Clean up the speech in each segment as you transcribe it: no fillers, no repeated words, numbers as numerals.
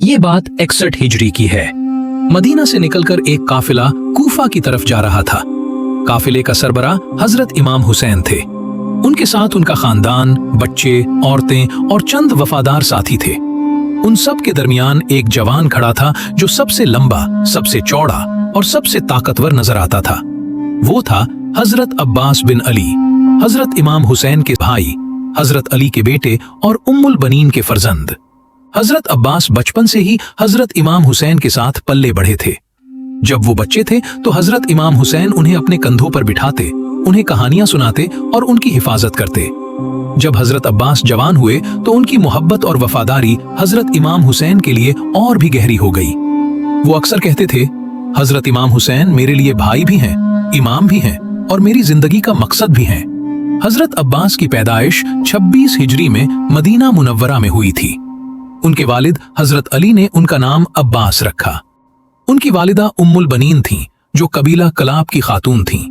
ये बात 61 हिजरी की है। मदीना से निकलकर एक काफिला कूफा की तरफ जा रहा था। काफिले का सरबराह हजरत इमाम हुसैन थे। उनके साथ उनका खानदान, बच्चे, औरतें और चंद वफादार साथी थे। उन सब के दरमियान एक जवान खड़ा था जो सबसे लंबा, सबसे चौड़ा और सबसे ताकतवर नजर आता था। वो था हजरत अब्बास बिन अली, हजरत इमाम हुसैन के भाई, हजरत अली के बेटे और उम्मुल बनीन के फर्जंद। हजरत अब्बास बचपन से ही हजरत इमाम हुसैन के साथ पल्ले बढ़े थे। जब वो बच्चे थे तो हजरत इमाम हुसैन उन्हें अपने कंधों पर बिठाते, उन्हें कहानियां सुनाते और उनकी हिफाजत करते। जब हजरत अब्बास जवान हुए तो उनकी मोहब्बत और वफादारी हजरत इमाम हुसैन के लिए और भी गहरी हो गई। वो अक्सर कहते थे, हजरत इमाम हुसैन मेरे लिए भाई भी हैं, इमाम भी हैं और मेरी जिंदगी का मकसद भी हैं। हजरत अब्बास की पैदाइश 26 हिजरी में मदीना मुनव्वरा में हुई थी। उनके वालिद हजरत अली ने उनका नाम अब्बास रखा। उनकी वालिदा उम्मुल बनीन थीं, जो कबीला कलाब की खातून थीं।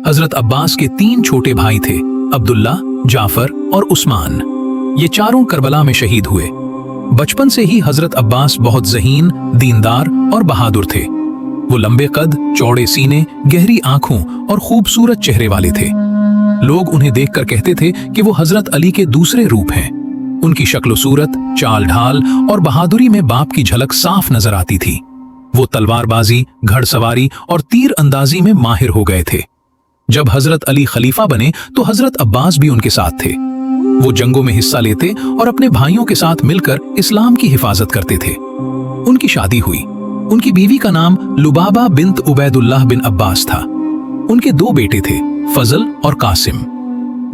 हजरत अब्बास के 3 छोटे भाई थे, अब्दुल्ला, जाफर और उस्मान। ये चारों करबला में शहीद हुए। बचपन से ही हजरत अब्बास बहुत ज़हीन, दीनदार और बहादुर थे। वो लंबे कद, चौड़े सीने, गहरी आंखों और खूबसूरत चेहरे वाले थे। लोग उन्हें देखकर कहते थे कि वो हजरत अली के दूसरे रूप हैं। उनकी शक्ल सूरत, चाल ढाल और बहादुरी में बाप की झलक साफ नजर आती थी। वो तलवारबाजी, घड़सवारी और तीर अंदाजी में माहिर हो गए थे। जब हजरत अली खलीफा बने तो हजरत अब्बास भी उनके साथ थे। वो जंगों में हिस्सा लेते और अपने भाइयों के साथ मिलकर इस्लाम की हिफाजत करते थे। उनकी शादी हुई। उनकी बीवी का नाम लुबाबा बिन्त उबैदुल्लाह बिन अब्बास था। उनके 2 बेटे थे, फजल और कासिम।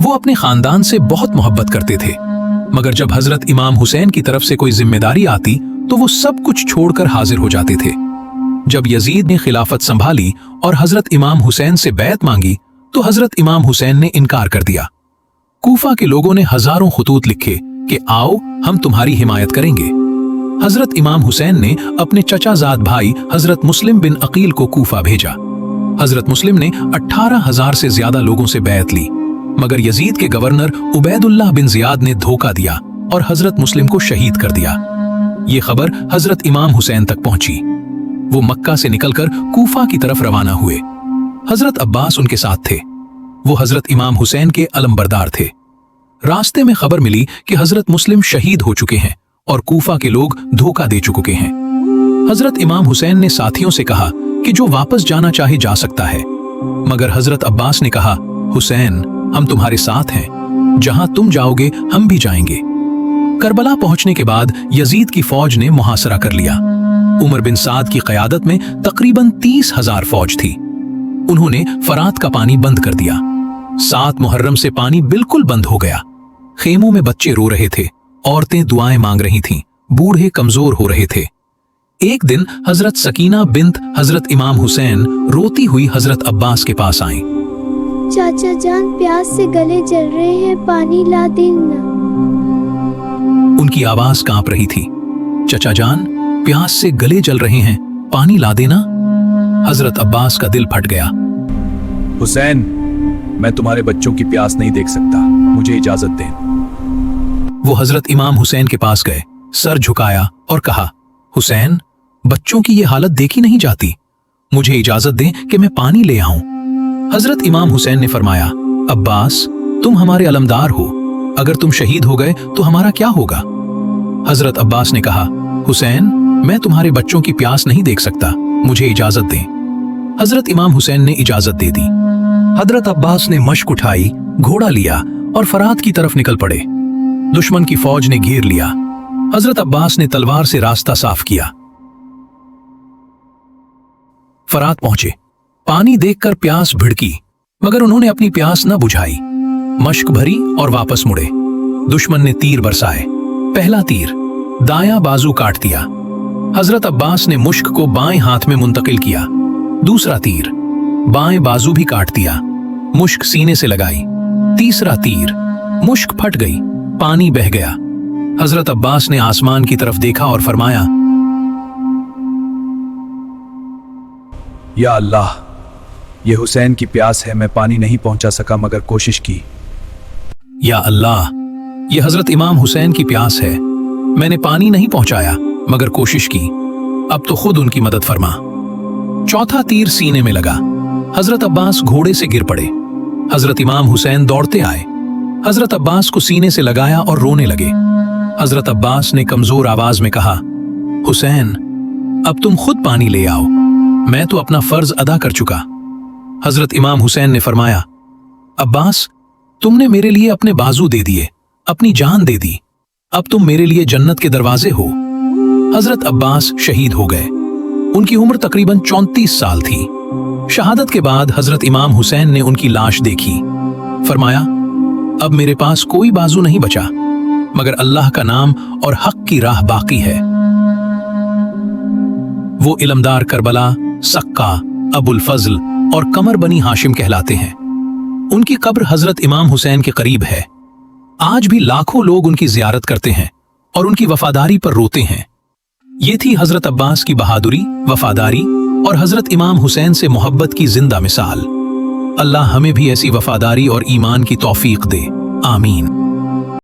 वो अपने खानदान से बहुत मोहब्बत करते थे, मगर जब हजरत इमाम हुसैन की तरफ से कोई जिम्मेदारी आती तो वो सब कुछ छोड़कर हाजिर हो जाते थे। जब यजीद ने खिलाफत संभाली और हजरत इमाम हुसैन से बैत मांगी तो हजरत इमाम हुसैन ने इनकार कर दिया। कूफा के लोगों ने हजारों खुतूत लिखे कि आओ हम तुम्हारी हिमायत करेंगे। हजरत इमाम हुसैन ने अपने चचाजाद भाई हजरत मुस्लिम बिन अकील को कूफा भेजा। हजरत मुस्लिम ने 18,000 से ज्यादा लोगों से बैत ली, मगर यजीद के गवर्नर उबैदुल्लाह बिन जियाद ने धोखा दिया और हजरत मुस्लिम को शहीद कर दिया। ये खबर हजरत इमाम हुसैन तक पहुंची। वो मक्का से निकलकर कूफा की तरफ रवाना हुए। हजरत अब्बास उनके साथ थे। वो हजरत इमाम हुसैन के अलमबरदार थे। रास्ते में खबर मिली कि हजरत मुस्लिम शहीद हो चुके हैं और कूफा के लोग धोखा दे चुके हैं। हजरत इमाम हुसैन ने साथियों से कहा कि जो वापस जाना चाहे जा सकता है, मगर हजरत अब्बास ने कहा, हुसैन हम तुम्हारे साथ हैं, जहां तुम जाओगे हम भी जाएंगे। करबला पहुंचने के बाद यजीद की फौज ने मुहासरा कर लिया। उमर बिन साद की क़यादत में तकरीबन 30,000 फौज थी। उन्होंने फरात का पानी बंद कर दिया। 7 मुहर्रम से पानी बिल्कुल बंद हो गया। खेमों में बच्चे रो रहे थे, औरतें दुआएं मांग रही थीं, बूढ़े कमजोर हो रहे थे। एक दिन हजरत सकीना बिन्त हजरत इमाम हुसैन रोती हुई हजरत अब्बास के पास आईं। चाचा जान प्यास से गले जल रहे हैं, पानी ला देना। उनकी आवाज कांप रही थी। चचा जान प्यास से गले जल रहे हैं, पानी ला देना। हजरत अब्बास का दिल फट गया। हुसैन मैं तुम्हारे बच्चों की प्यास नहीं देख सकता, मुझे इजाजत दें। वो हजरत इमाम हुसैन के पास गए, सर झुकाया और कहा, हुसैन बच्चों की ये हालत देखी नहीं जाती, मुझे इजाजत दें कि मैं पानी ले आऊं। हजरत इमाम हुसैन ने फरमाया, अब्बास तुम हमारे अलमदार हो, अगर तुम शहीद हो गए तो हमारा क्या होगा। हजरत अब्बास ने कहा, हुसैन मैं तुम्हारे बच्चों की प्यास नहीं देख सकता, मुझे इजाजत दें। हजरत इमाम हुसैन ने इजाजत दे दी। हजरत अब्बास ने मश्क उठाई, घोड़ा लिया और फरात की तरफ निकल पड़े। दुश्मन की फौज ने घेर लिया। हजरत अब्बास ने तलवार से रास्ता साफ किया। फरात पहुंचे। पानी देखकर प्यास भिड़की, मगर उन्होंने अपनी प्यास न बुझाई। मश्क भरी और वापस मुड़े। दुश्मन ने तीर बरसाए। पहला तीर दायां बाजू काट दिया। हजरत अब्बास ने मुश्क को बाएं हाथ में मुंतकिल किया। दूसरा तीर बाएं बाजू भी काट दिया। मुश्क सीने से लगाई। तीसरा तीर मुश्क फट गई, पानी बह गया। हजरत अब्बास ने आसमान की तरफ देखा और फरमाया, या अल्लाह ये हुसैन की प्यास है, मैं पानी नहीं पहुंचा सका मगर कोशिश की। या अल्लाह ये हजरत इमाम हुसैन की प्यास है, मैंने पानी नहीं पहुंचाया मगर कोशिश की, अब तो खुद उनकी मदद फरमा। चौथा तीर सीने में लगा। हजरत अब्बास घोड़े से गिर पड़े। हजरत इमाम हुसैन दौड़ते आए, हजरत अब्बास को सीने से लगाया और रोने लगे। हजरत अब्बास ने कमजोर आवाज में कहा, हुसैन, अब तुम खुद पानी ले आओ, मैं तो अपना फर्ज अदा कर चुका। हजरत इमाम हुसैन ने फरमाया, अब्बास, तुमने मेरे लिए अपने बाजू दे दिए, अपनी जान दे दी, अब तुम मेरे लिए जन्नत के दरवाजे हो। हजरत अब्बास शहीद हो गए। उनकी उम्र तकरीबन 34 साल थी। शहादत के बाद हजरत इमाम हुसैन ने उनकी लाश देखी, फरमाया, अब मेरे पास कोई बाजू नहीं बचा, मगर अल्लाह का नाम और हक की राह बाकी है। वो इलमदार करबला, सक्का, अबुल फजल और कमर बनी हाशिम कहलाते हैं। उनकी कब्र हजरत इमाम हुसैन के करीब है। आज भी लाखों लोग उनकी जियारत करते हैं और उनकी वफादारी पर रोते हैं। ये थी हजरत अब्बास की बहादुरी, वफादारी और हजरत इमाम हुसैन से मोहब्बत की जिंदा मिसाल। अल्लाह हमें भी ऐसी वफादारी और ईमान की तौफीक दे, आमीन।